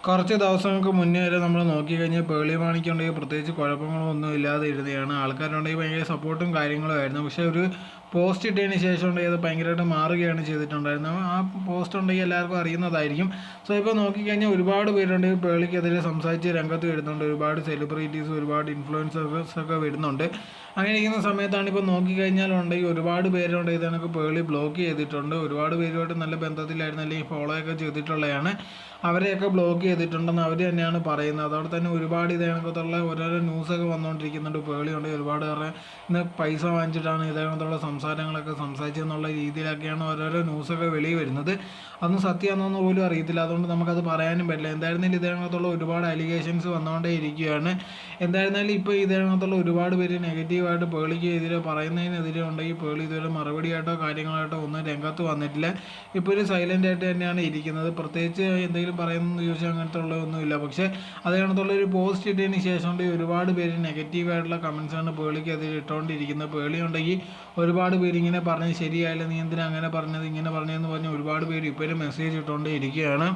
കുറച്ച് ദിവസങ്ങൾക്ക് മുന്നേ വരെ നമ്മൾ നോക്കിക്കഴിഞ്ഞാൽ പേളി മാണിക്കുണ്ടെങ്കിൽ പ്രത്യേകിച്ച് കുഴപ്പങ്ങളൊന്നും ഇല്ലാതെ ഇരുന്നതാണ്. ആൾക്കാരുണ്ടെങ്കിൽ ഭയങ്കര സപ്പോർട്ടും കാര്യങ്ങളും ആയിരുന്നു. പക്ഷേ ഒരു പോസ്റ്റ് ഇട്ടതിന് ശേഷം ഉണ്ടെങ്കിൽ അത് ഭയങ്കരമായിട്ട് മാറുകയാണ് ചെയ്തിട്ടുണ്ടായിരുന്നത്. ആ പോസ്റ്റ് ഉണ്ടെങ്കിൽ എല്ലാവർക്കും അറിയുന്നതായിരിക്കും. സോ ഇപ്പോൾ നോക്കിക്കഴിഞ്ഞാൽ ഒരുപാട് പേരുണ്ടെങ്കിൽ പേളിക്കെതിരെ സംസാരിച്ച് രംഗത്ത് വരുന്നുണ്ട്. ഒരുപാട് സെലിബ്രിറ്റീസ്, ഒരുപാട് ഇൻഫ്ലുവൻസേഴ്സ് ഒക്കെ വരുന്നുണ്ട്. അങ്ങനെ ഇരിക്കുന്ന സമയത്താണ് ഇപ്പോൾ നോക്കിക്കഴിഞ്ഞാൽ ഉണ്ടെങ്കിൽ ഒരുപാട് പേരുണ്ടെങ്കിൽ ഇതെനിക്ക് പേളി ബ്ലോക്ക് ചെയ്തിട്ടുണ്ട്. ഒരുപാട് പേരുമായിട്ട് നല്ല ബന്ധത്തിലായിരുന്നു, അല്ലെങ്കിൽ ഫോളോ ഒക്കെ ചെയ്തിട്ടുള്ളതാണ്. അവരെയൊക്കെ ബ്ലോക്ക് ചെയ്തിട്ടുണ്ടെന്ന് അവർ തന്നെയാണ് പറയുന്നത്. അതോടെ തന്നെ ഒരുപാട് ഇതേക്കത്തുള്ള ഓരോരോ ന്യൂസൊക്കെ വന്നുകൊണ്ടിരിക്കുന്നുണ്ട്. പേളിയുണ്ട് ഒരുപാട് പേരുടെ ഇന്ന് പൈസ വാങ്ങിച്ചിട്ടാണ് ഇതേക്കത്തുള്ള സംസാരങ്ങളൊക്കെ സംസാരിച്ചെന്നുള്ള രീതിയിലൊക്കെയാണ് ഓരോരോ ന്യൂസൊക്കെ വെളിയിൽ വരുന്നത്. അതൊന്നും സത്യമാണെന്നൊന്നും പോലും അറിയത്തില്ല. അതുകൊണ്ട് നമുക്കത് പറയാനും പറ്റില്ല. എന്തായിരുന്നാലും ഇതേക്കത്തുള്ള ഒരുപാട് അലിഗേഷൻസ് വന്നുകൊണ്ടേ ഇരിക്കുകയാണ്. എന്തായിരുന്നാലും ഇപ്പോൾ ഇതിനകത്തുള്ള ഒരുപാട് പേര് നെഗറ്റീവായിട്ട് പേളിക്ക് എതിരെ പറയുന്നതിനെതിരെ ഉണ്ടെങ്കിൽ പേളി ഇതുവരെ മറുപടിയായിട്ടോ കാര്യങ്ങളായിട്ടോ ഒന്നും രംഗത്ത് വന്നിട്ടില്ല. ഇപ്പോൾ ഒരു സൈലൻ്റ് ആയിട്ട് തന്നെയാണ് ഇരിക്കുന്നത്. പ്രത്യേകിച്ച് എന്തെങ്കിലും പറയുന്നതെന്ന് ചോദിച്ചാൽ അങ്ങനത്തെ ഉള്ളതൊന്നുമില്ല. പക്ഷേ അത് കണക്കുള്ള ഒരു പോസ്റ്റ് ഇട്ടതിന് ശേഷം ഉണ്ടെങ്കിൽ ഒരുപാട് പേര് നെഗറ്റീവായിട്ടുള്ള കമൻസാണ് പേളിക്ക് എതിരെ ഇട്ടുകൊണ്ടിരിക്കുന്നത്. പേളി ഉണ്ടെങ്കിൽ ഒരുപാട് പേര് ഇങ്ങനെ പറഞ്ഞ് ശരിയായില്ല, നീ എന്തിനാ അങ്ങനെ പറഞ്ഞത് ഇങ്ങനെ പറഞ്ഞതെന്ന് പറഞ്ഞ് ഒരുപാട് പേര് ഇപ്പോഴും മെസ്സേജ് ഇട്ടുകൊണ്ടേ ഇരിക്കുകയാണ്.